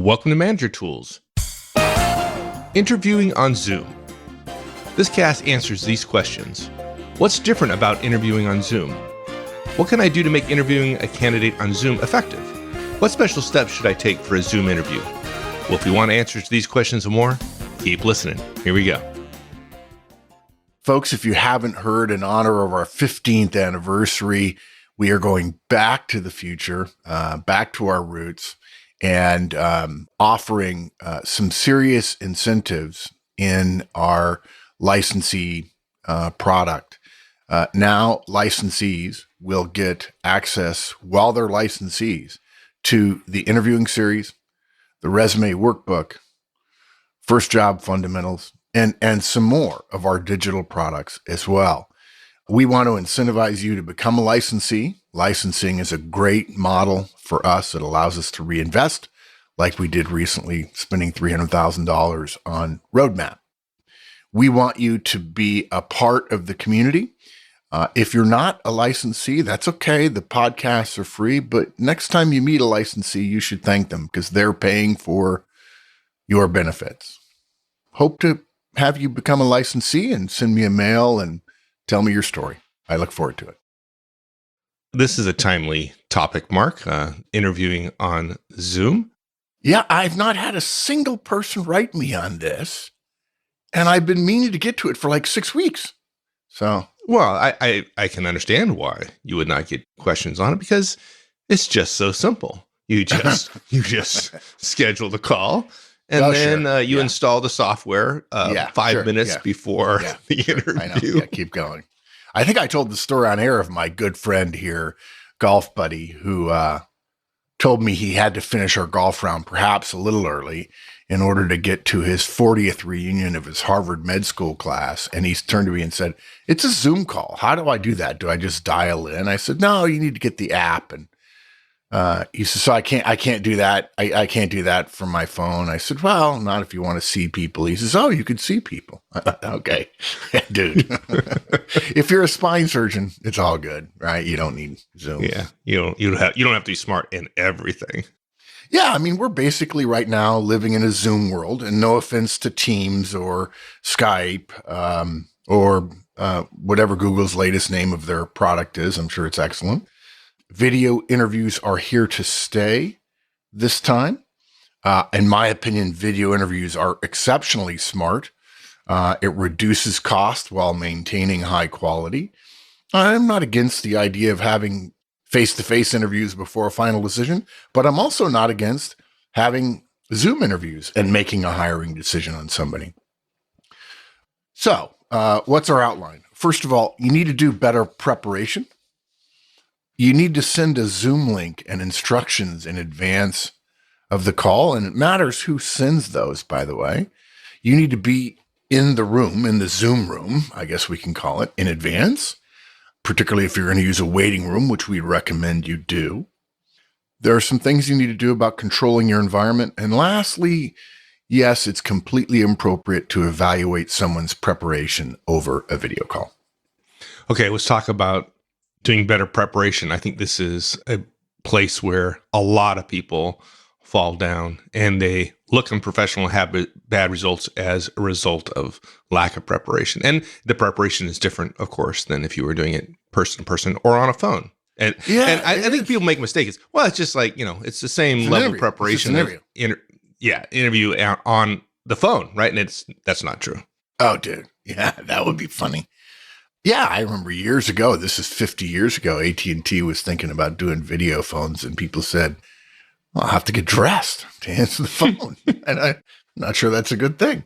Welcome to Manager Tools. Interviewing on Zoom. This cast answers these questions. What's different about interviewing on Zoom? What can I do to make interviewing a candidate on Zoom effective? What special steps should I take for a Zoom interview? Well, if you want answers to these questions and more, keep listening. Here we go. Folks, if you haven't heard, in honor of our 15th anniversary, we are going back to the future, back to our roots, and offering some serious incentives in our licensee product. Now, licensees will get access while they're licensees to the interviewing series, the resume workbook, first job fundamentals, and some more of our digital products as well. We want to incentivize you to become a licensee. Licensing is a great model for us. It allows us to reinvest, like we did recently, spending $300,000 on Roadmap. We want you to be a part of the community. If you're not a licensee, that's okay. The podcasts are free, but next time you meet a licensee, you should thank them because they're paying for your benefits. Hope to have you become a licensee and send me a mail and tell me your story. I look forward to it. This is a timely topic, Mark, interviewing on Zoom. Yeah, I've not had a single person write me on this, and I've been meaning to get to it for like 6 weeks. So, well, I can understand why you would not get questions on it because it's just so simple. You just schedule the call. And then you install the software 5 minutes before the interview. I know. Yeah, keep going. I think I told the story on air of my good friend here, golf buddy, who told me he had to finish our golf round perhaps a little early in order to get to his 40th reunion of his Harvard Med School class. And he turned to me and said, "It's a Zoom call. How do I do that? Do I just dial in?" I said, "No, you need to get the app." And he said, "So I can't do that. I can't do that from my phone." I said, "Well, not if you want to see people." He says, "Oh, you could see people." Okay, dude. If you're a spine surgeon, it's all good, right? You don't need Zoom. Yeah, you don't have to be smart in everything. Yeah, I mean, we're basically right now living in a Zoom world, and no offense to Teams or Skype or whatever Google's latest name of their product is. I'm sure it's excellent. Video interviews are here to stay this time. In my opinion, video interviews are exceptionally smart. It reduces cost while maintaining high quality. I'm not against the idea of having face-to-face interviews before a final decision, but I'm also not against having Zoom interviews and making a hiring decision on somebody. So, what's our outline? First of all, you need to do better preparation. You need to send a Zoom link and instructions in advance of the call, and it matters who sends those, by the way. You need to be in the room, in the Zoom room, I guess we can call it, in advance, particularly if you're going to use a waiting room, which we recommend you do. There are some things you need to do about controlling your environment. And lastly, yes, it's completely appropriate to evaluate someone's preparation over a video call. Okay, let's talk about doing better preparation. I think this is a place where a lot of people fall down and they look unprofessional and have bad results as a result of lack of preparation. And the preparation is different, of course, than if you were doing it person to person or on a phone. And I think people make mistakes. Well, it's just like, it's the same level of preparation. Interview on the phone, right? And that's not true. Oh, dude. Yeah, that would be funny. Yeah, I remember years ago, this is 50 years ago, AT&T was thinking about doing video phones, and people said, "Well, I'll have to get dressed to answer the phone." And I'm not sure that's a good thing.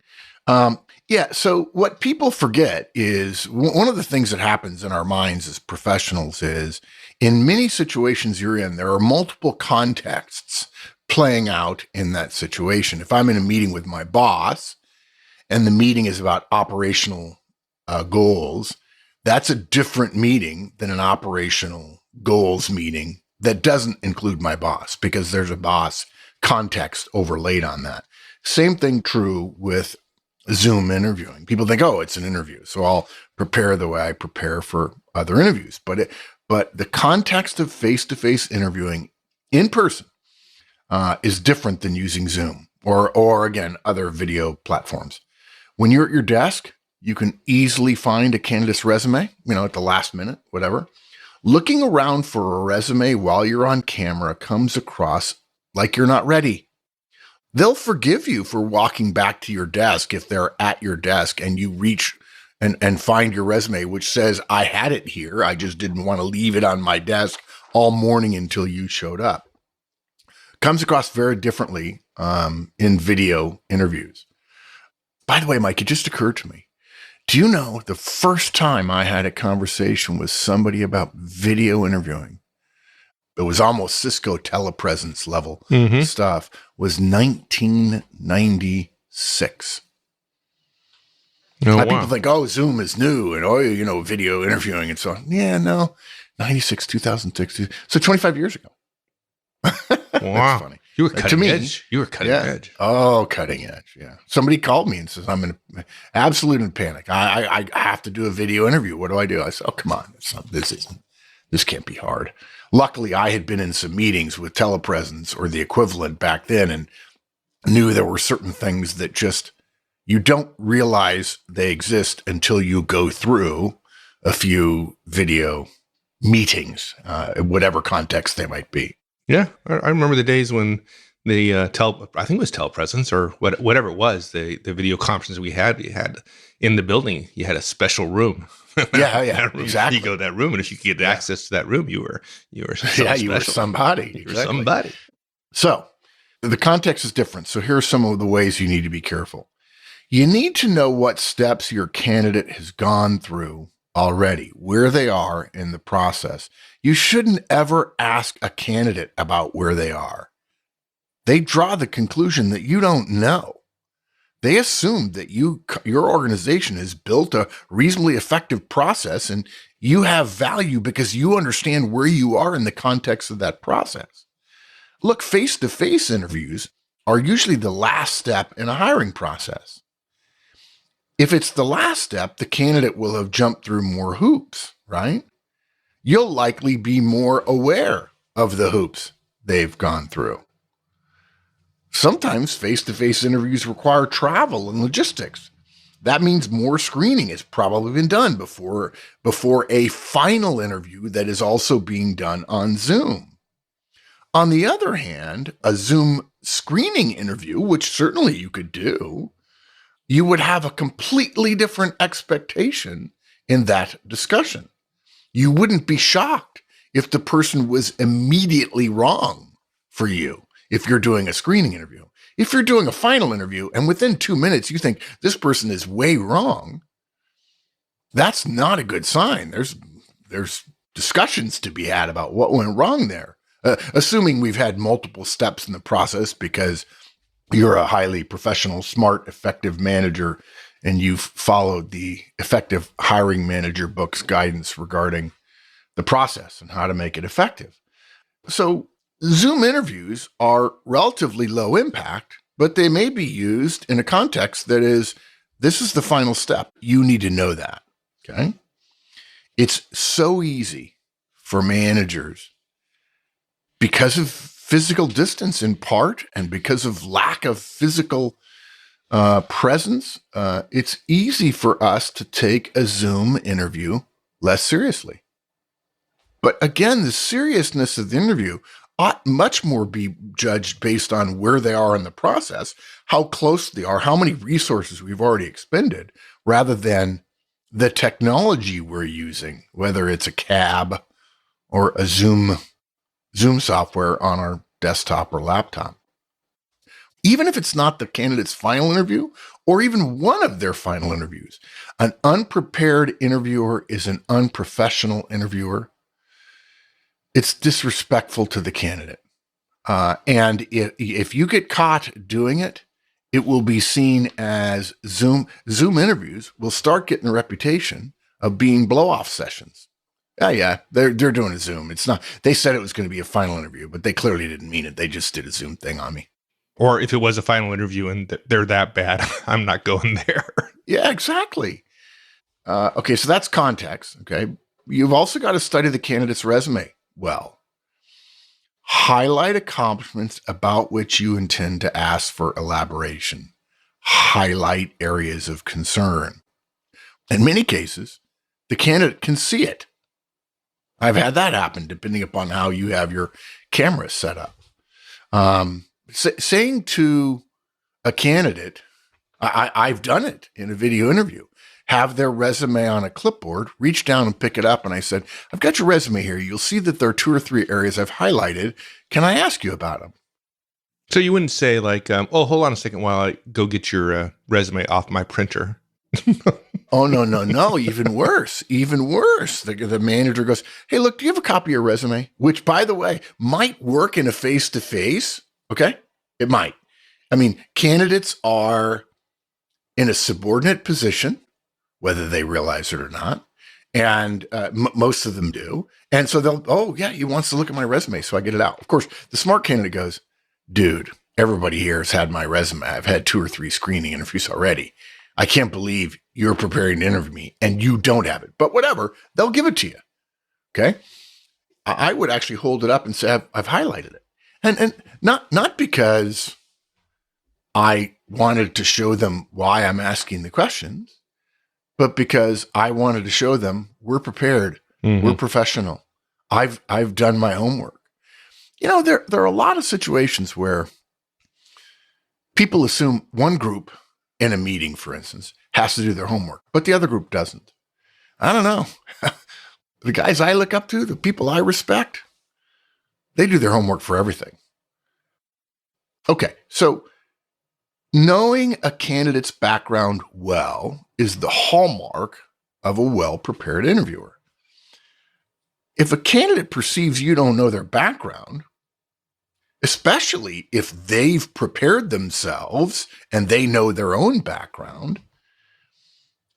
So what people forget is one of the things that happens in our minds as professionals is in many situations you're in, there are multiple contexts playing out in that situation. If I'm in a meeting with my boss and the meeting is about operational goals, that's a different meeting than an operational goals meeting that doesn't include my boss because there's a boss context overlaid on that. Same thing true with Zoom interviewing. People think, oh, it's an interview, so I'll prepare the way I prepare for other interviews. But the context of face-to-face interviewing in person is different than using Zoom or again, other video platforms. When you're at your desk, you can easily find a candidate's resume, at the last minute, whatever. Looking around for a resume while you're on camera comes across like you're not ready. They'll forgive you for walking back to your desk if they're at your desk and you reach and find your resume, which says, I had it here. I just didn't want to leave it on my desk all morning until you showed up. Comes across very differently in video interviews. By the way, Mike, it just occurred to me. Do you know the first time I had a conversation with somebody about video interviewing, it was almost Cisco telepresence level stuff, was 1996. People think, Zoom is new and, video interviewing and so on. Yeah, no, 96, 2006. So 25 years ago. Wow. Funny. You were cutting edge. You were cutting edge. Oh, cutting edge. Yeah. Somebody called me and says, I'm in absolute panic. I have to do a video interview. What do I do? I said, oh, come on. This can't be hard. Luckily, I had been in some meetings with telepresence or the equivalent back then and knew there were certain things that just you don't realize they exist until you go through a few video meetings, whatever context they might be. Yeah, I remember the days when the I think it was telepresence or whatever it was, the video conference we had in the building. You had a special room. Yeah, exactly. You go to that room, and if you could get access to that room, you were you were somebody. You were somebody. So the context is different. So here are some of the ways you need to be careful. You need to know what steps your candidate has gone through already, where they are in the process. You shouldn't ever ask a candidate about where they are. They draw the conclusion that you don't know. They assume that your organization has built a reasonably effective process and you have value because you understand where you are in the context of that process. Look, face-to-face interviews are usually the last step in a hiring process. If it's the last step, the candidate will have jumped through more hoops, right? You'll likely be more aware of the hoops they've gone through. Sometimes face-to-face interviews require travel and logistics. That means more screening has probably been done before a final interview that is also being done on Zoom. On the other hand, a Zoom screening interview, which certainly you could do, you would have a completely different expectation in that discussion. You wouldn't be shocked if the person was immediately wrong for you if you're doing a screening interview. If you're doing a final interview and within 2 minutes you think this person is way wrong, that's not a good sign. There's discussions to be had about what went wrong there. Assuming we've had multiple steps in the process because you're a highly professional, smart, effective manager, and you've followed the Effective Hiring Manager book's guidance regarding the process and how to make it effective. So Zoom interviews are relatively low impact, but they may be used in a context that is, this is the final step. You need to know that, okay? It's so easy for managers because of physical distance in part, and because of lack of physical presence, it's easy for us to take a Zoom interview less seriously. But again, the seriousness of the interview ought much more be judged based on where they are in the process, how close they are, how many resources we've already expended, rather than the technology we're using, whether it's a cab or a Zoom software on our desktop or laptop. Even if it's not the candidate's final interview or even one of their final interviews, an unprepared interviewer is an unprofessional interviewer. It's disrespectful to the candidate. And if you get caught doing it, it will be seen as Zoom interviews will start getting a reputation of being blow-off sessions. Yeah, they're doing a Zoom. It's not. They said it was going to be a final interview, but they clearly didn't mean it. They just did a Zoom thing on me. Or if it was a final interview and they're that bad, I'm not going there. Yeah, exactly. Okay, so that's context. Okay, you've also got to study the candidate's resume well. Highlight accomplishments about which you intend to ask for elaboration. Highlight areas of concern. In many cases, the candidate can see it. I've had that happen depending upon how you have your camera set up. Saying to a candidate, I've done it in a video interview, have their resume on a clipboard, reach down and pick it up. And I said, I've got your resume here. You'll see that there are 2 or 3 areas I've highlighted. Can I ask you about them? So you wouldn't say like, oh, hold on a second while I go get your resume off my printer. Oh, no. Even worse. The manager goes, hey, look, do you have a copy of your resume? Which, by the way, might work in a face-to-face. Okay. It might. I mean, candidates are in a subordinate position, whether they realize it or not. And most of them do. And so he wants to look at my resume. So I get it out. Of course, the smart candidate goes, dude, everybody here has had my resume. I've had 2 or 3 screening interviews already. I can't believe you're preparing to interview me and you don't have it. But whatever, they'll give it to you. Okay. I would actually hold it up and say, I've highlighted it. And not because I wanted to show them why I'm asking the questions, but because I wanted to show them we're prepared. Mm-hmm. We're professional. I've done my homework. You know, there are a lot of situations where people assume one group in a meeting, for instance, has to do their homework, but the other group doesn't. I don't know. The guys I look up to, the people I respect, they do their homework for everything. Okay, so knowing a candidate's background well is the hallmark of a well-prepared interviewer. If a candidate perceives you don't know their background, especially if they've prepared themselves and they know their own background,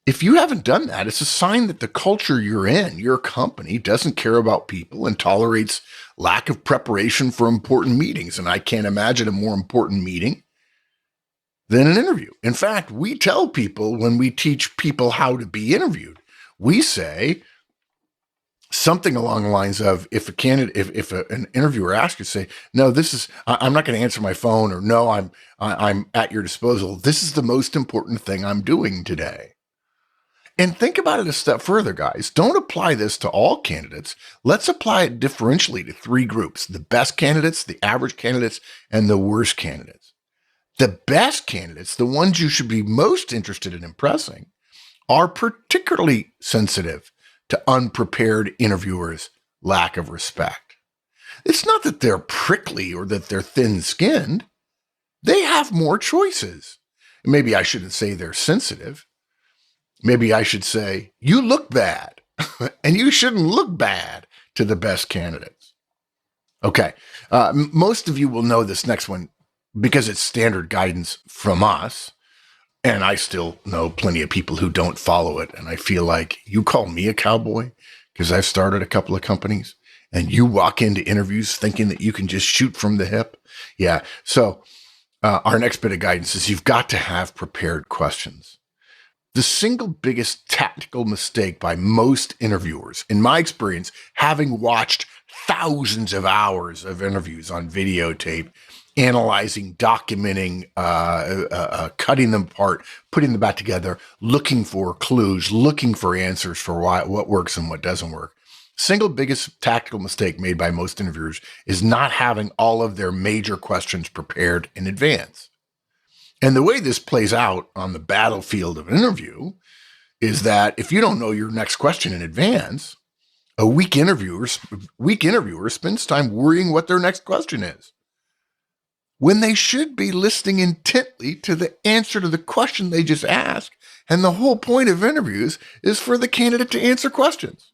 if you haven't done that, it's a sign that the culture you're in, your company, doesn't care about people and tolerates lack of preparation for important meetings. And I can't imagine a more important meeting than an interview. In fact, we tell people when we teach people how to be interviewed, we say something along the lines of, if an interviewer asks you, say, no, I'm not going to answer my phone, or no, I'm at your disposal. This is the most important thing I'm doing today. And think about it a step further, guys. Don't apply this to all candidates. Let's apply it differentially to 3 groups: the best candidates, the average candidates, and the worst candidates. The best candidates, the ones you should be most interested in impressing, are particularly sensitive to unprepared interviewers' lack of respect. It's not that they're prickly or that they're thin-skinned. They have more choices. Maybe I shouldn't say they're sensitive. Maybe I should say, you look bad, and you shouldn't look bad to the best candidates. Okay, most of you will know this next one because it's standard guidance from us. And I still know plenty of people who don't follow it. And I feel like you call me a cowboy because I've started a couple of companies, and you walk into interviews thinking that you can just shoot from the hip. Yeah. So our next bit of guidance is you've got to have prepared questions. The single biggest tactical mistake by most interviewers, in my experience, having watched thousands of hours of interviews on videotape, analyzing, documenting, cutting them apart, putting them back together, looking for clues, looking for answers for what works and what doesn't work. Single biggest tactical mistake made by most interviewers is not having all of their major questions prepared in advance. And the way this plays out on the battlefield of an interview is that if you don't know your next question in advance, a weak interviewer spends time worrying what their next question is, when they should be listening intently to the answer to the question they just asked. And the whole point of interviews is for the candidate to answer questions.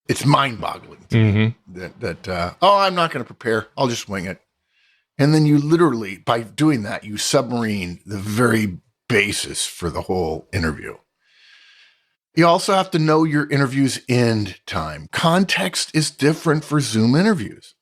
It's mind-boggling to me that I'm not going to prepare. I'll just wing it. And then you literally, by doing that, you submarine the very basis for the whole interview. You also have to know your interview's end time. Context is different for Zoom interviews.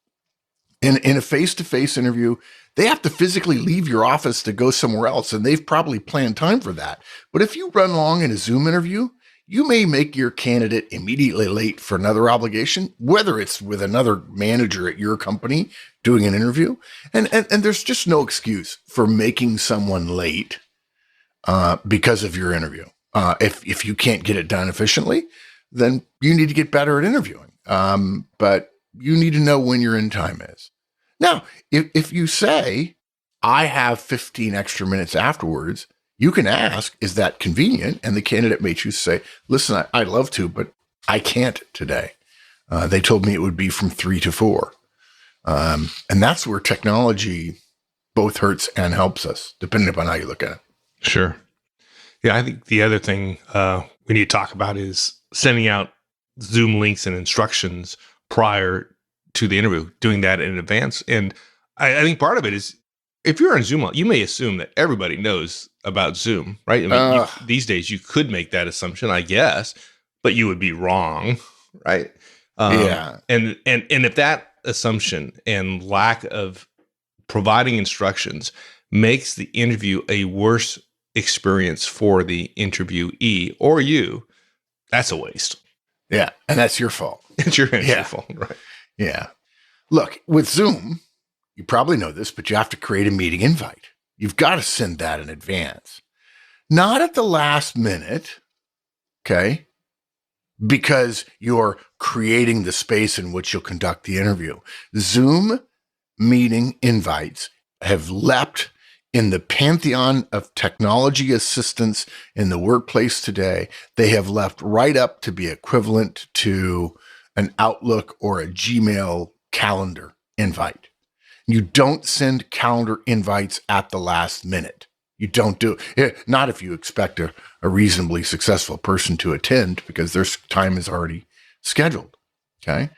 In a face-to-face interview, they have to physically leave your office to go somewhere else, and they've probably planned time for that. But if you run along in a Zoom interview, you may make your candidate immediately late for another obligation, whether it's with another manager at your company doing an interview. And there's just no excuse for making someone late because of your interview. If you can't get it done efficiently, then you need to get better at interviewing. But you need to know when your end time is. Now, if you say, I have 15 extra minutes afterwards, you can ask, is that convenient? And the candidate may choose to say, listen, I'd love to, but I can't today. They told me it would be from 3 to 4. And that's where technology both hurts and helps us, depending upon how you look at it. Sure. Yeah, I think the other thing we need to talk about is sending out Zoom links and instructions prior to the interview, doing that in advance. And I think part of it is, if you're on Zoom, you may assume that everybody knows about Zoom, right? I mean, these days you could make that assumption, I guess, but you would be wrong, right? Yeah. And if that assumption and lack of providing instructions makes the interview a worse experience for the interviewee or you, that's a waste. Yeah. And that's your fault. It's your fault, right? Yeah. Look, with Zoom, you probably know this, but you have to create a meeting invite. You've got to send that in advance. Not at the last minute, okay? Because you're creating the space in which you'll conduct the interview. Zoom meeting invites have leapt in the pantheon of technology assistance in the workplace today. They have leapt right up to be equivalent to an Outlook or a Gmail calendar invite. You don't send calendar invites at the last minute. You don't do it. Not if you expect a reasonably successful person to attend, because their time is already scheduled. Okay.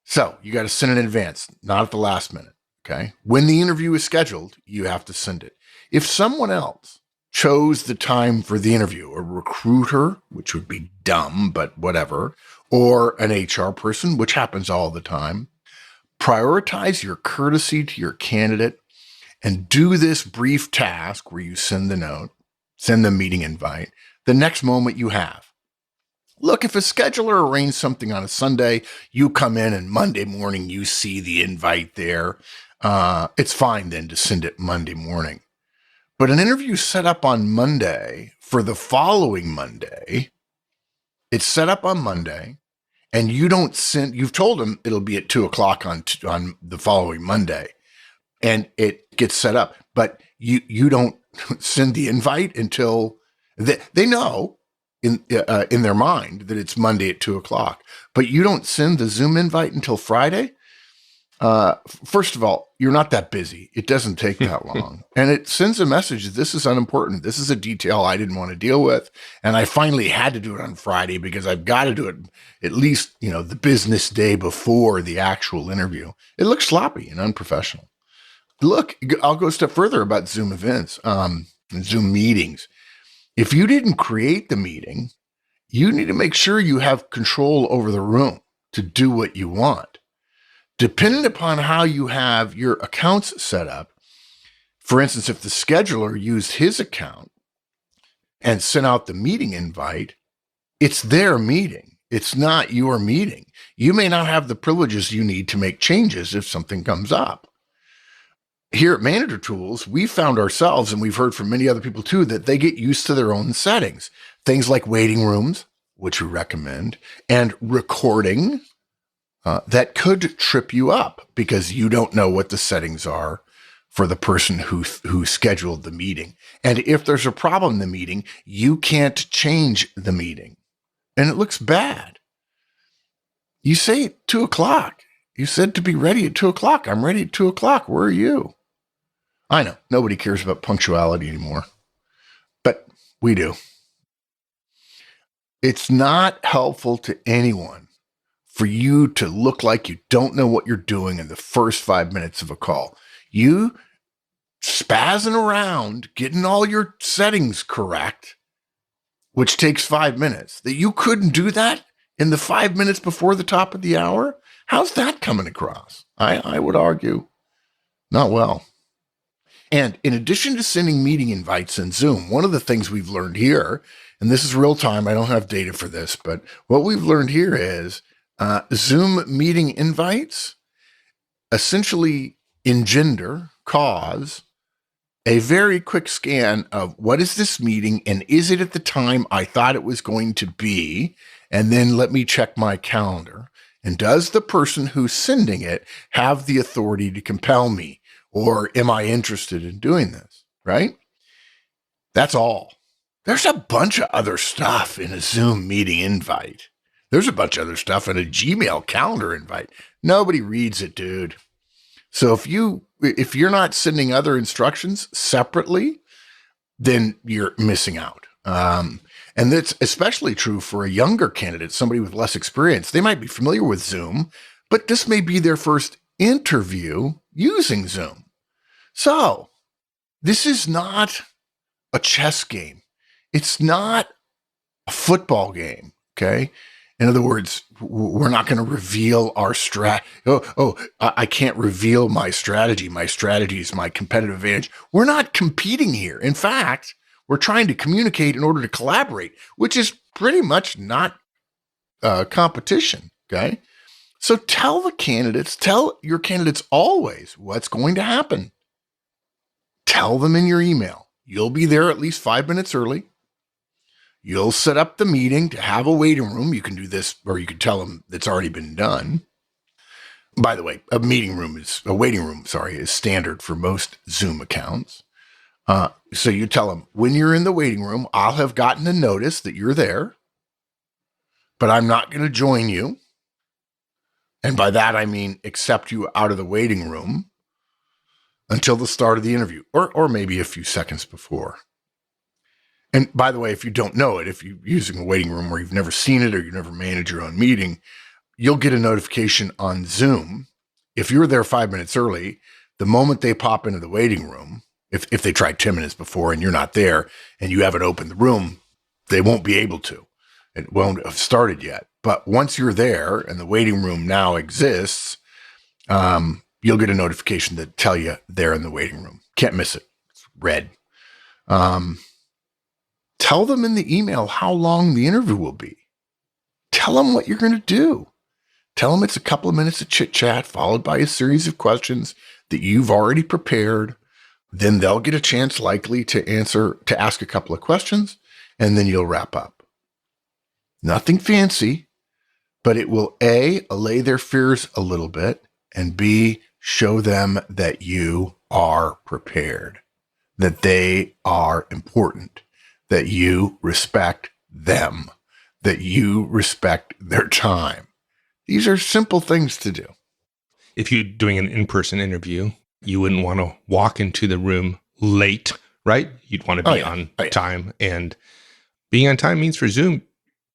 So you got to send it in advance, not at the last minute. Okay. When the interview is scheduled, you have to send it. If someone else chose the time for the interview, a recruiter, which would be dumb, but whatever, or an HR person, which happens all the time, prioritize your courtesy to your candidate and do this brief task where you send the note, send the meeting invite, the next moment you have. Look, if a scheduler arranged something on a Sunday, you come in and Monday morning you see the invite there. It's fine then to send it Monday morning. But an interview set up on Monday for the following Monday, it's set up on Monday, and you don't send, you've told them it'll be at 2:00 on the following Monday, and it gets set up, but you don't send the invite until they know in their mind that it's Monday at 2:00, but you don't send the Zoom invite until Friday. First of all, you're not that busy. It doesn't take that long. And it sends a message that this is unimportant. This is a detail I didn't want to deal with. And I finally had to do it on Friday because I've got to do it at least, the business day before the actual interview. It looks sloppy and unprofessional. Look, I'll go a step further about Zoom events, and Zoom meetings. If you didn't create the meeting, you need to make sure you have control over the room to do what you want. Depending upon how you have your accounts set up, for instance, if the scheduler used his account and sent out the meeting invite, it's their meeting. It's not your meeting. You may not have the privileges you need to make changes if something comes up. Here at Manager Tools, we found ourselves, and we've heard from many other people too, that they get used to their own settings. Things like waiting rooms, which we recommend, and recording, that could trip you up because you don't know what the settings are for the person who scheduled the meeting. And if there's a problem in the meeting, you can't change the meeting. And it looks bad. You say 2:00. You said to be ready at 2:00. I'm ready at 2:00. Where are you? I know nobody cares about punctuality anymore, but we do. It's not helpful to anyone for you to look like you don't know what you're doing in the first 5 minutes of a call. You spazzing around, getting all your settings correct, which takes 5 minutes, that you couldn't do that in the 5 minutes before the top of the hour? How's that coming across? I would argue not well. And in addition to sending meeting invites in Zoom, one of the things we've learned here, and this is real time, I don't have data for this, but what we've learned here is Zoom meeting invites essentially cause a very quick scan of what is this meeting and is it at the time I thought it was going to be? And then let me check my calendar. And does the person who's sending it have the authority to compel me? Or am I interested in doing this? Right? That's all. There's a bunch of other stuff in a Zoom meeting invite. There's a bunch of other stuff in a Gmail calendar invite. Nobody reads it, dude. So if you're not sending other instructions separately, then you're missing out. And that's especially true for a younger candidate, somebody with less experience. They might be familiar with Zoom, but this may be their first interview using Zoom. So this is not a chess game. It's not a football game, okay? In other words, we're not going to reveal our I can't reveal my strategy. My strategy is my competitive advantage. We're not competing here. In fact, we're trying to communicate in order to collaborate, which is pretty much not competition, okay? So tell your candidates always what's going to happen. Tell them in your email. You'll be there at least 5 minutes early. You'll set up the meeting to have a waiting room. You can do this, or you can tell them it's already been done. By the way, a waiting room is standard for most Zoom accounts. So you tell them, when you're in the waiting room, I'll have gotten a notice that you're there, but I'm not going to join you. And by that, I mean accept you out of the waiting room until the start of the interview, or maybe a few seconds before. And by the way, if you don't know it, if you're using a waiting room where you've never seen it or you've never managed your own meeting, you'll get a notification on Zoom. If you're there 5 minutes early, the moment they pop into the waiting room, if they tried 10 minutes before and you're not there and you haven't opened the room, they won't be able to. It won't have started yet. But once you're there and the waiting room now exists, you'll get a notification that tell you they're in the waiting room. Can't miss it. It's red. Tell them in the email how long the interview will be. Tell them what you're going to do. Tell them it's a couple of minutes of chit chat followed by a series of questions that you've already prepared. Then they'll get a chance likely to ask a couple of questions, and then you'll wrap up. Nothing fancy, but it will A, allay their fears a little bit, and B, show them that you are prepared, that they are important, that you respect them, that you respect their time. These are simple things to do. If you're doing an in-person interview, you wouldn't want to walk into the room late, right? You'd want to be on time. And being on time means for Zoom,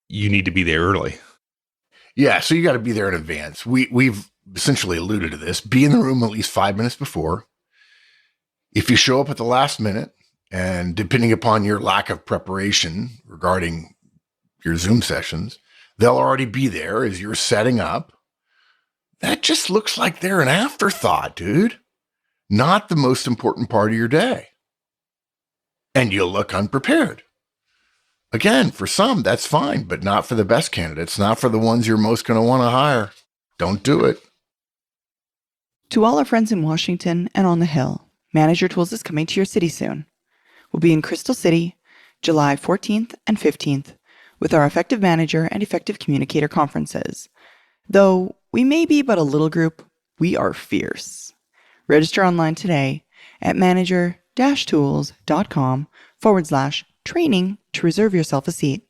you need to be there early. Yeah, so you got to be there in advance. We've essentially alluded to this. Be in the room at least 5 minutes before. If you show up at the last minute, and depending upon your lack of preparation regarding your Zoom sessions, they'll already be there as you're setting up. That just looks like they're an afterthought, dude. Not the most important part of your day. And you'll look unprepared. Again, for some, that's fine, but not for the best candidates, not for the ones you're most going to want to hire. Don't do it. To all our friends in Washington and on the Hill, Manager Tools is coming to your city soon. We'll be in Crystal City, July 14th and 15th, with our Effective Manager and Effective Communicator conferences. Though we may be but a little group, we are fierce. Register online today at manager-tools.com/training to reserve yourself a seat.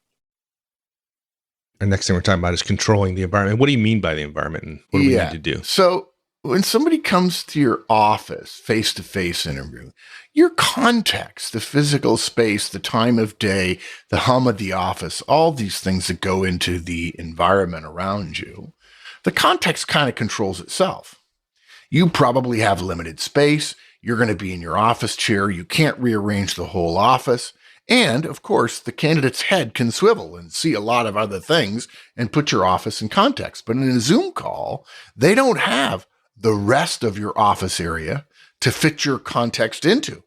Our next thing we're talking about is controlling the environment. What do you mean by the environment, and what do we need to do? So when somebody comes to your office, face-to-face interview, your context, the physical space, the time of day, the hum of the office, all these things that go into the environment around you, the context kind of controls itself. You probably have limited space. You're going to be in your office chair. You can't rearrange the whole office. And, of course, the candidate's head can swivel and see a lot of other things and put your office in context. But in a Zoom call, they don't have the rest of your office area to fit your context into.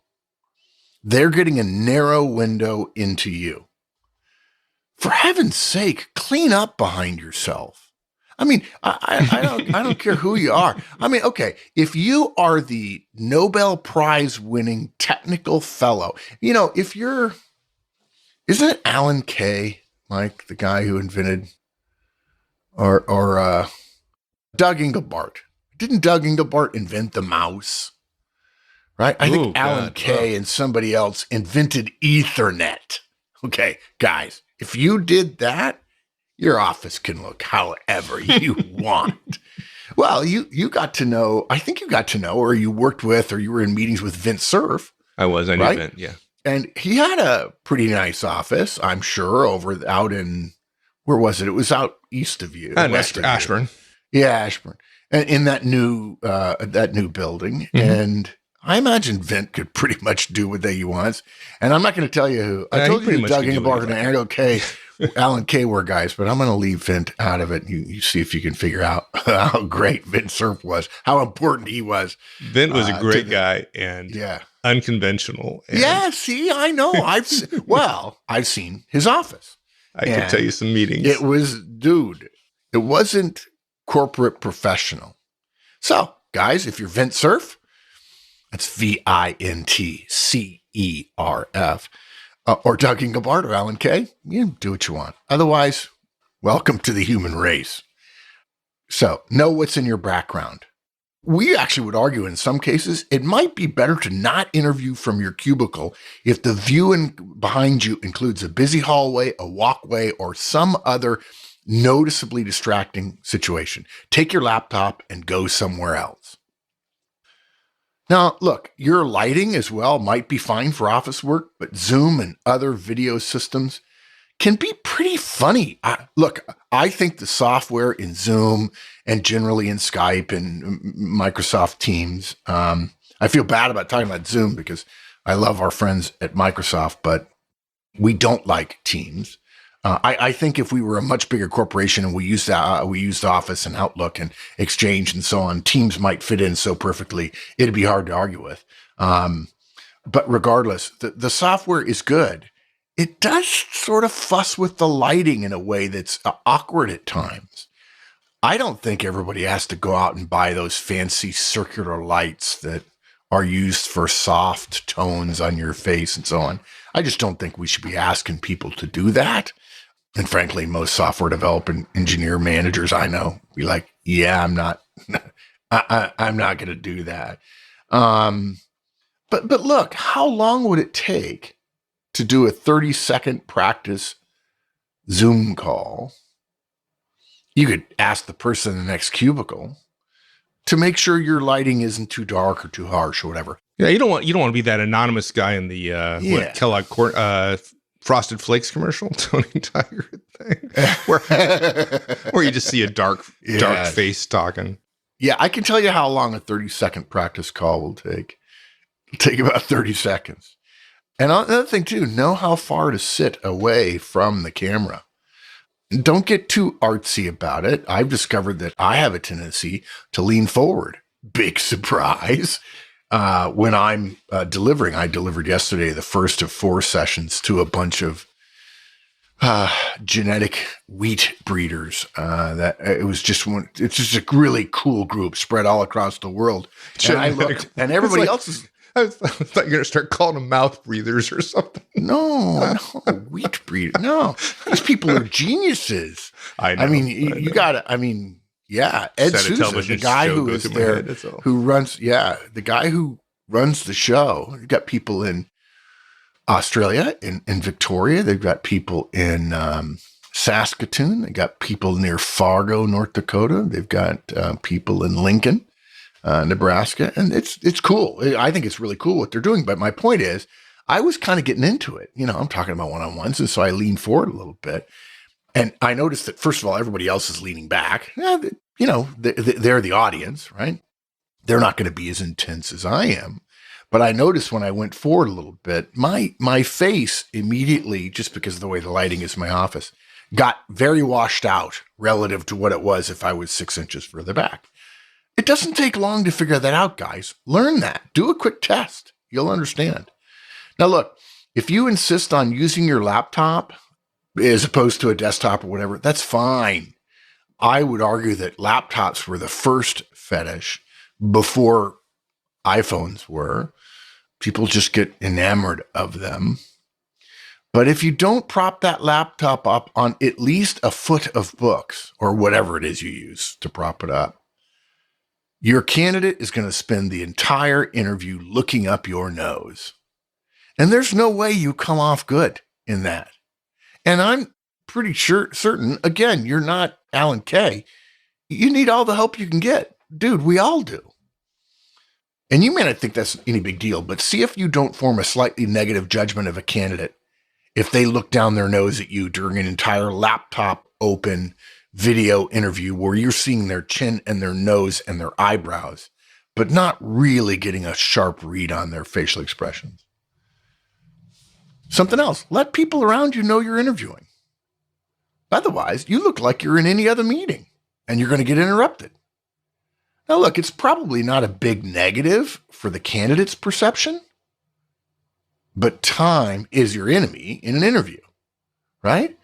They're getting a narrow window into you. For heaven's sake, clean up behind yourself. I mean, I don't care who you are. I mean, okay, if you are the Nobel Prize winning technical fellow, if you're, isn't it Alan Kay, Mike, the guy who invented, or Doug Engelbart? Didn't Doug Engelbart invent the mouse? Right? I think Alan Kay and somebody else invented Ethernet. Okay, guys, if you did that, your office can look however you want. Well, you got to know, I think you got to know, or you worked with, or you were in meetings with Vint Cerf. I knew right? Vint, yeah. And he had a pretty nice office, I'm sure, out in, where was it? It was out east of you. West of Ashburn. Yeah, Ashburn. And in that new building. Mm-hmm. And I imagine Vint could pretty much do what he wants. And I'm not going to tell you who. I told you Doug Engelbart and Alan Kay were guys, but I'm going to leave Vint out of it. You see if you can figure out how great Vint Cerf was, how important he was. Vint was a great guy and unconventional. And yeah, see, I know. I've seen his office. I can tell you some meetings. It wasn't corporate professional. So, guys, if you're Vint Cerf, that's VINTCERF, or Doug Engelbart or Alan Kay, you do what you want. Otherwise, welcome to the human race. So, know what's in your background. We actually would argue in some cases, it might be better to not interview from your cubicle if the view behind you includes a busy hallway, a walkway, or some other noticeably distracting situation. Take your laptop and go somewhere else. Now, look, your lighting as well might be fine for office work, but Zoom and other video systems can be pretty funny. I think the software in Zoom and generally in Skype and Microsoft Teams, I feel bad about talking about Zoom because I love our friends at Microsoft, but we don't like Teams. I think if we were a much bigger corporation and we used Office and Outlook and Exchange and so on, Teams might fit in so perfectly, it'd be hard to argue with. But regardless, the software is good. It does sort of fuss with the lighting in a way that's awkward at times. I don't think everybody has to go out and buy those fancy circular lights that are used for soft tones on your face and so on. I just don't think we should be asking people to do that. And frankly, most software development engineer managers I know be like, yeah, I'm not going to do that. But look, how long would it take to do a 30-second practice Zoom call? You could ask the person in the next cubicle to make sure your lighting isn't too dark or too harsh or whatever. Yeah, you don't want to be that anonymous guy in the Kellogg Frosted Flakes commercial, Tony Tiger thing, where you just see a dark face talking. Yeah, I can tell you how long a 30-second practice call will take. It'll take about 30 seconds. And another thing too, know how far to sit away from the camera. Don't get too artsy about it. I've discovered that I have a tendency to lean forward. Big surprise. When I'm delivering, I delivered yesterday the first of 4 sessions to a bunch of genetic wheat breeders. It's just a really cool group spread all across the world. And I looked, and everybody else is. I thought you were going to start calling them mouth breathers or something. No, wheat breeder. No, these people are geniuses. I know. I mean, you got to. I mean. Yeah, Ed Sousa, the guy who is there, who runs the show. You've got people in Australia, in Victoria. They've got people in Saskatoon. They've got people near Fargo, North Dakota. They've got people in Lincoln, Nebraska. And it's cool. I think it's really cool what they're doing. But my point is, I was kind of getting into it. I'm talking about one-on-ones. And so I leaned forward a little bit. And I noticed that, first of all, everybody else is leaning back. They're the audience, right? They're not going to be as intense as I am. But I noticed when I went forward a little bit, my face immediately, just because of the way the lighting is in my office, got very washed out relative to what it was if I was 6 inches further back. It doesn't take long to figure that out, guys. Learn that. Do a quick test. You'll understand. Now, look, if you insist on using your laptop as opposed to a desktop or whatever, that's fine. I would argue that laptops were the first fetish before iPhones were. People just get enamored of them. But if you don't prop that laptop up on at least a foot of books or whatever it is you use to prop it up, your candidate is going to spend the entire interview looking up your nose. And there's no way you come off good in that. And I'm pretty certain, again, you're not Alan Kay. You need all the help you can get. Dude, we all do. And you may not think that's any big deal, but see if you don't form a slightly negative judgment of a candidate if they look down their nose at you during an entire laptop open video interview where you're seeing their chin and their nose and their eyebrows, but not really getting a sharp read on their facial expressions. Something else, let people around you know you're interviewing. Otherwise, you look like you're in any other meeting and you're going to get interrupted. Now, look, it's probably not a big negative for the candidate's perception, but time is your enemy in an interview, right?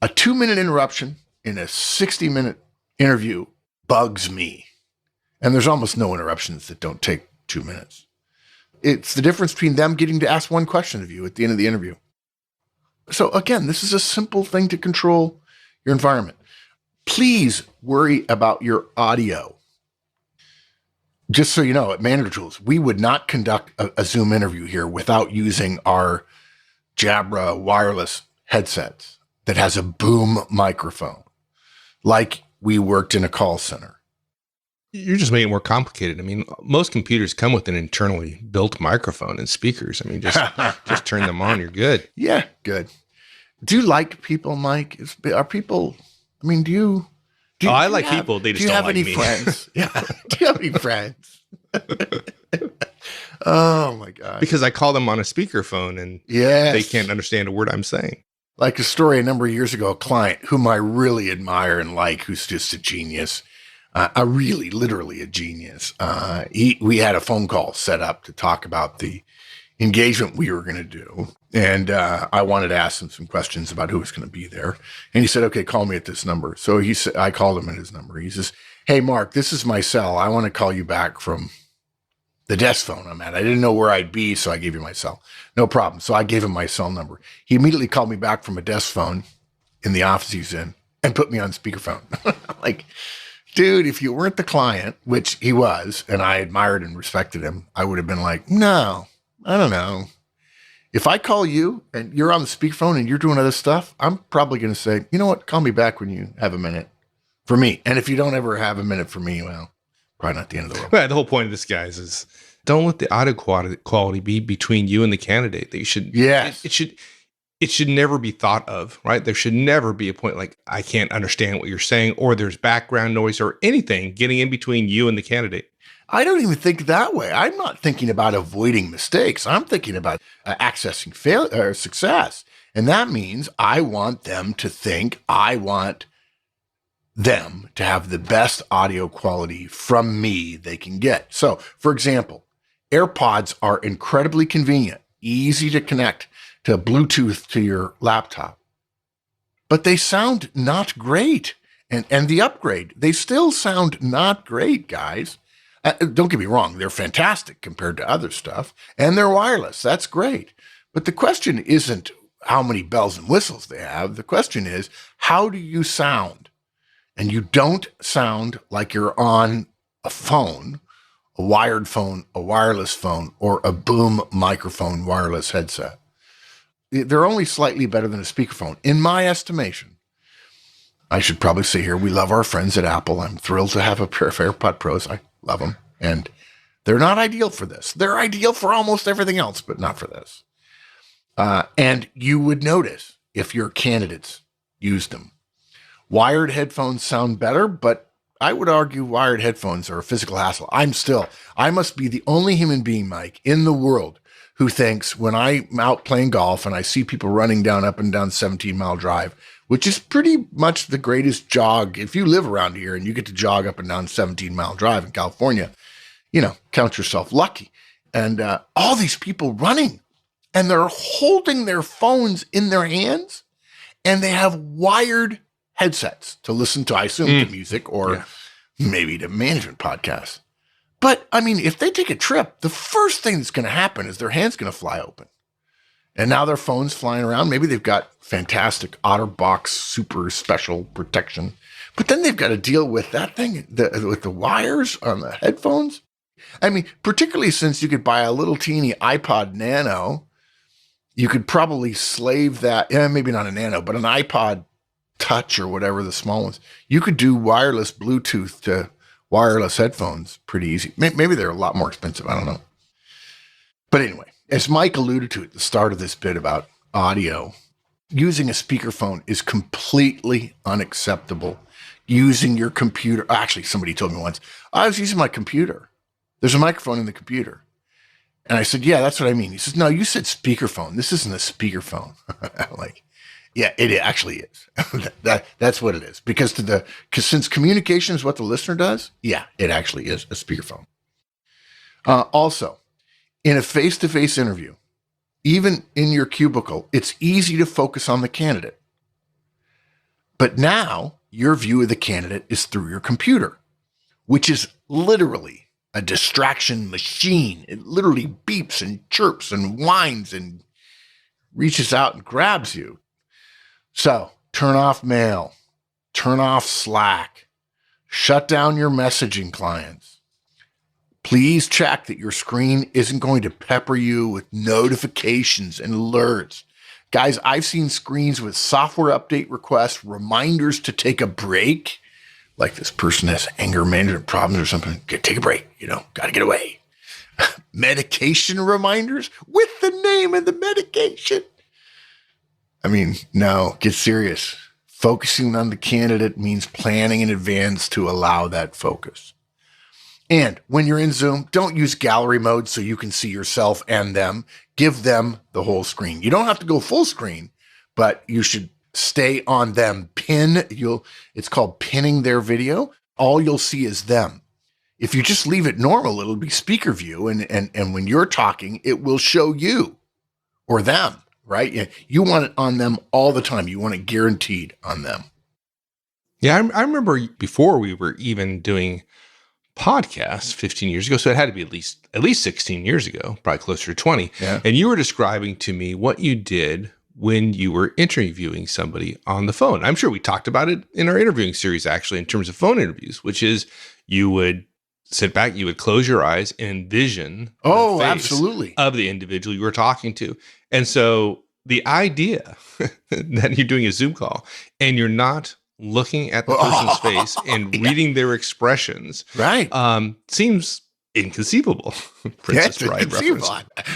A 2-minute interruption in a 60-minute interview bugs me. And there's almost no interruptions that don't take 2 minutes. It's the difference between them getting to ask one question of you at the end of the interview. So again, this is a simple thing to control your environment. Please worry about your audio. Just so you know, at Manager Tools, we would not conduct a Zoom interview here without using our Jabra wireless headsets that has a boom microphone, like we worked in a call center. You're just making it more complicated. I mean, most computers come with an internally built microphone and speakers. I mean, just turn them on. You're good. Yeah, good. Do you like people, Mike? Are people, I mean, do you I like people. They just don't like me. Do you have any friends? Yeah. Do you have any friends? Oh my God. Because I call them on a speakerphone and yes, they can't understand a word I'm saying. Like a story a number of years ago, a client whom I really admire and like, who's just a genius, literally a genius. We had a phone call set up to talk about the engagement we were going to do. And I wanted to ask him some questions about who was going to be there. And he said, okay, call me at this number. So he said, I called him at his number. He says, hey, Mark, this is my cell. I want to call you back from the desk phone I'm at. I didn't know where I'd be, so I gave you my cell. No problem. So I gave him my cell number. He immediately called me back from a desk phone in the office he's in and put me on speakerphone. Like, dude, if you weren't the client, which he was, and I admired and respected him, I would have been like, no, I don't know. If I call you and you're on the speakerphone and you're doing other stuff, I'm probably going to say, you know what? Call me back when you have a minute for me. And if you don't ever have a minute for me, well, probably not the end of the world. Right. The whole point of this, guys, is don't let the audio quality be between you and the candidate. That you should, yes, it should never be thought of, right? There should never be a point like I can't understand what you're saying, or there's background noise or anything getting in between you and the candidate. I don't even think that way. I'm not thinking about avoiding mistakes. I'm thinking about accessing failure or success. And that means I want them to think, I want them to have the best audio quality from me they can get. So, for example, AirPods are incredibly convenient, easy to connect to Bluetooth to your laptop, but they sound not great. And the upgrade, they still sound not great, guys. Don't get me wrong, they're fantastic compared to other stuff, and they're wireless. That's great. But the question isn't how many bells and whistles they have. The question is, how do you sound? And you don't sound like you're on a phone, a wired phone, a wireless phone, or a boom microphone wireless headset. They're only slightly better than a speakerphone, in my estimation. I should probably say here, we love our friends at Apple. I'm thrilled to have a pair of AirPod Pros. I love them. And they're not ideal for this. They're ideal for almost everything else, but not for this. And you would notice if your candidates used them. Wired headphones sound better, but I would argue wired headphones are a physical hassle. I must be the only human being, Mike, in the world who thinks when I'm out playing golf and I see people running up and down 17-mile drive, which is pretty much the greatest jog. If you live around here and you get to jog up and down 17-mile drive in California, count yourself lucky. And all these people running, and they're holding their phones in their hands, and they have wired headsets to listen to, I assume, to music or maybe to management podcasts. But I mean, if they take a trip, the first thing that's going to happen is their hand's going to fly open. And now their phone's flying around. Maybe they've got fantastic OtterBox super special protection, but then they've got to deal with that thing, with the wires on the headphones. I mean, particularly since you could buy a little teeny iPod Nano, you could probably slave that, maybe not a Nano, but an iPod Touch or whatever the small ones. You could do wireless Bluetooth to wireless headphones pretty easy. Maybe they're a lot more expensive. I don't know. But anyway, as Mike alluded to at the start of this bit about audio, using a speakerphone is completely unacceptable. Using your computer. Actually, somebody told me once, I was using my computer. There's a microphone in the computer. And I said, yeah, that's what I mean. He says, no, you said speakerphone. This isn't a speakerphone. Like, yeah, it actually is. That's what it is. Because since communication is what the listener does, yeah, it actually is a speakerphone. Also, in a face-to-face interview, even in your cubicle, it's easy to focus on the candidate. But now your view of the candidate is through your computer, which is literally a distraction machine. It literally beeps and chirps and whines and reaches out and grabs you. So turn off mail, turn off Slack, shut down your messaging clients. Please check that your screen isn't going to pepper you with notifications and alerts. Guys, I've seen screens with software update requests, reminders to take a break. Like this person has anger management problems or something. Take a break, got to get away. Medication reminders with the name of the medication. I mean, no, get serious. Focusing on the candidate means planning in advance to allow that focus. And when you're in Zoom, don't use gallery mode so you can see yourself and them. Give them the whole screen. You don't have to go full screen, but you should stay on them. It's called pinning their video. All you'll see is them. If you just leave it normal, it'll be speaker view. And when you're talking, it will show you or them. Right? You want it on them all the time. You want it guaranteed on them. Yeah, I remember before we were even doing podcasts 15 years ago, so it had to be at least 16 years ago, probably closer to 20. Yeah. And you were describing to me what you did when you were interviewing somebody on the phone. I'm sure we talked about it in our interviewing series, actually, in terms of phone interviews, which is you would sit back, you would close your eyes and envision the face absolutely of the individual you were talking to. And so the idea that you're doing a Zoom call and you're not looking at the person's face and reading their expressions, right, seems inconceivable. Princess Bride reference.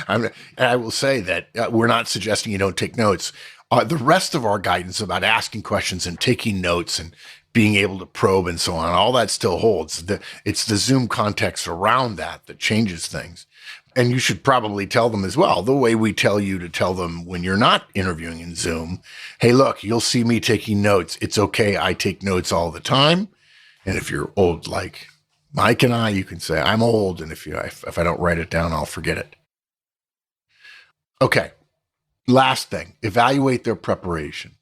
And I will say that we're not suggesting you don't take notes. The rest of our guidance about asking questions and taking notes and being able to probe and so on, all that still holds. It's the Zoom context around that changes things. And you should probably tell them as well, the way we tell you to tell them when you're not interviewing in Zoom, hey, look, you'll see me taking notes. It's okay. I take notes all the time. And if you're old like Mike and I, you can say, I'm old. And if I don't write it down, I'll forget it. Okay. Last thing, evaluate their preparation.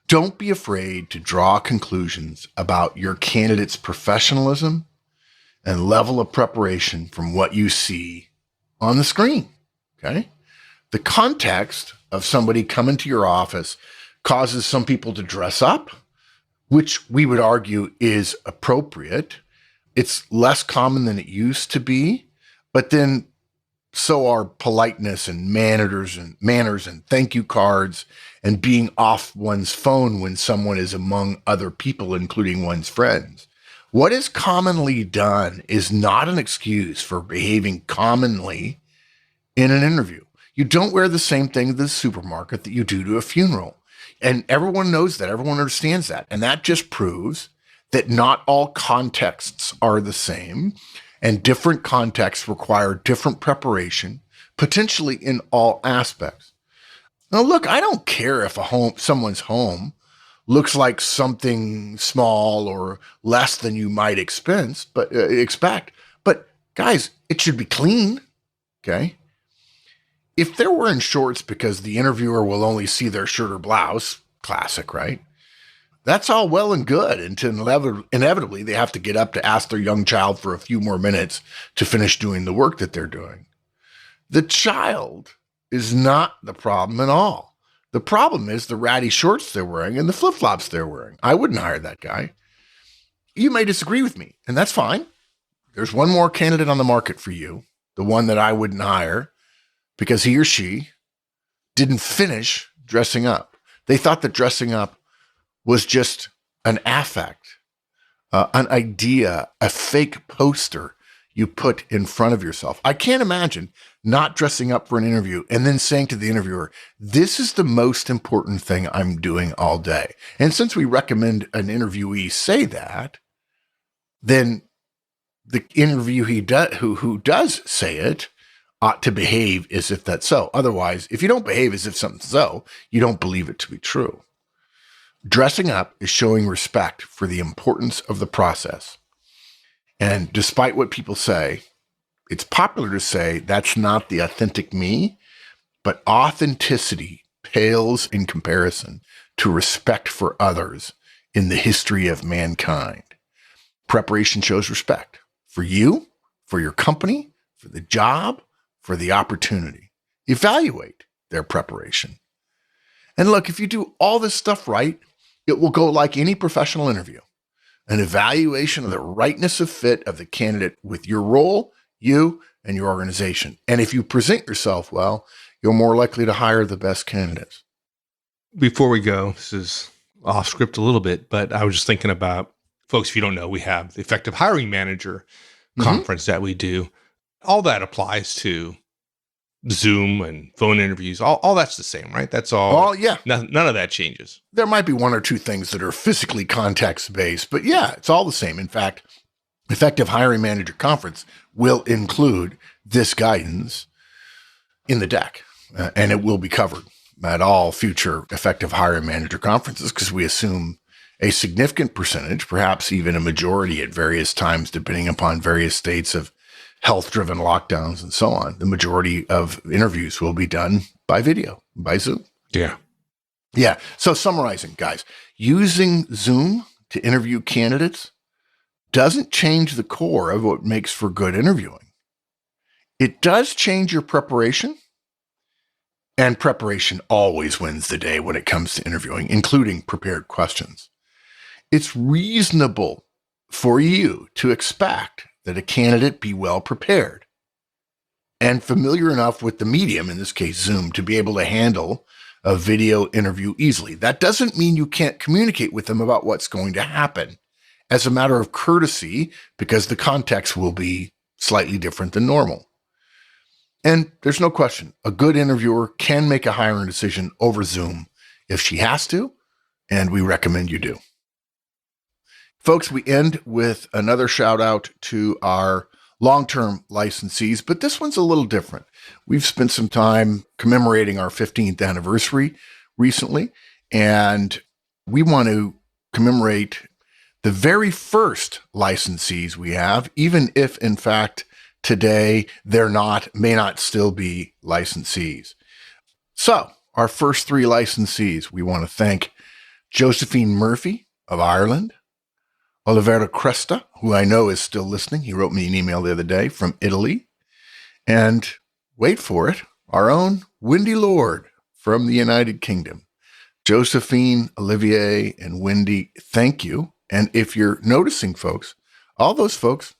Don't be afraid to draw conclusions about your candidate's professionalism and level of preparation from what you see on the screen, okay? The context of somebody coming to your office causes some people to dress up, which we would argue is appropriate. It's less common than it used to be, but then so are politeness and manners and thank you cards and being off one's phone when someone is among other people, including one's friends. What is commonly done is not an excuse for behaving commonly in an interview. You don't wear the same thing to the supermarket that you do to a funeral. And everyone knows that. Everyone understands that. And that just proves that not all contexts are the same, and different contexts require different preparation potentially in all aspects. Now, look, I don't care if someone's home looks like something small or less than you might expect. But guys, it should be clean. Okay. If they're wearing shorts because the interviewer will only see their shirt or blouse, classic, right? That's all well and good until inevitably they have to get up to ask their young child for a few more minutes to finish doing the work that they're doing. The child is not the problem at all. The problem is the ratty shorts they're wearing and the flip-flops they're wearing. I wouldn't hire that guy. You may disagree with me, and that's fine. There's one more candidate on the market for you, the one that I wouldn't hire because he or she didn't finish dressing up. They thought that dressing up was just an affect, an idea, a fake poster you put in front of yourself. I can't imagine not dressing up for an interview and then saying to the interviewer, this is the most important thing I'm doing all day. And since we recommend an interviewee say that, then the interviewee who does say it ought to behave as if that's so. Otherwise, if you don't behave as if something's so, you don't believe it to be true. Dressing up is showing respect for the importance of the process. And despite what people say, it's popular to say that's not the authentic me, but authenticity pales in comparison to respect for others in the history of mankind. Preparation shows respect for you, for your company, for the job, for the opportunity. Evaluate their preparation. And look, if you do all this stuff right, it will go like any professional interview. An evaluation of the rightness of fit of the candidate with your role, you, and your organization. And if you present yourself well, you're more likely to hire the best candidates. Before we go, this is off script a little bit, but I was just thinking about, folks, if you don't know, we have the Effective Hiring Manager conference that we do. All that applies to Zoom and phone interviews. All that's the same, right? That's all. Oh, yeah. None of that changes. There might be one or two things that are physically context-based, but yeah, it's all the same. In fact, Effective Hiring Manager Conference will include this guidance in the deck, and it will be covered at all future Effective Hiring Manager conferences because we assume a significant percentage, perhaps even a majority at various times, depending upon various states of health-driven lockdowns and so on. The majority of interviews will be done by video, by Zoom. Yeah. Yeah. So summarizing, guys, using Zoom to interview candidates doesn't change the core of what makes for good interviewing. It does change your preparation, and preparation always wins the day when it comes to interviewing, including prepared questions. It's reasonable for you to expect that a candidate be well prepared and familiar enough with the medium, in this case Zoom, to be able to handle a video interview easily. That doesn't mean you can't communicate with them about what's going to happen as a matter of courtesy, because the context will be slightly different than normal. And there's no question, a good interviewer can make a hiring decision over Zoom if she has to, and we recommend you do. Folks, we end with another shout out to our long-term licensees, but this one's a little different. We've spent some time commemorating our 15th anniversary recently, and we want to commemorate the very first licensees we have, even if in fact today may not still be licensees. So our first three licensees, we want to thank Josephine Murphy of Ireland, Olivera Cresta, who I know is still listening. He wrote me an email the other day from Italy. And wait for it, our own Wendy Lord from the United Kingdom. Josephine, Olivier, and Wendy, thank you. And if you're noticing, folks, all those folks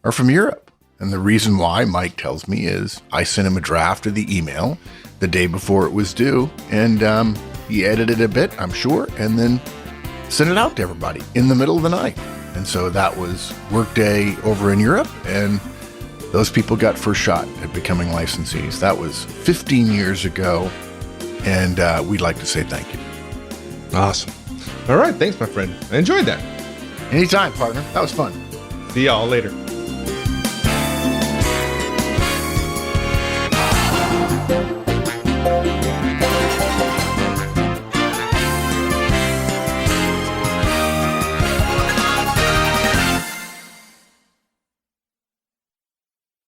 are from Europe. And the reason why, Mike tells me, is I sent him a draft of the email the day before it was due. And he edited a bit, I'm sure, and then sent it out to everybody in the middle of the night. And so that was Workday over in Europe, and those people got first shot at becoming licensees. That was 15 years ago, and we'd like to say thank you. Awesome. All right. Thanks, my friend. I enjoyed that. Anytime, partner. That was fun. See y'all later.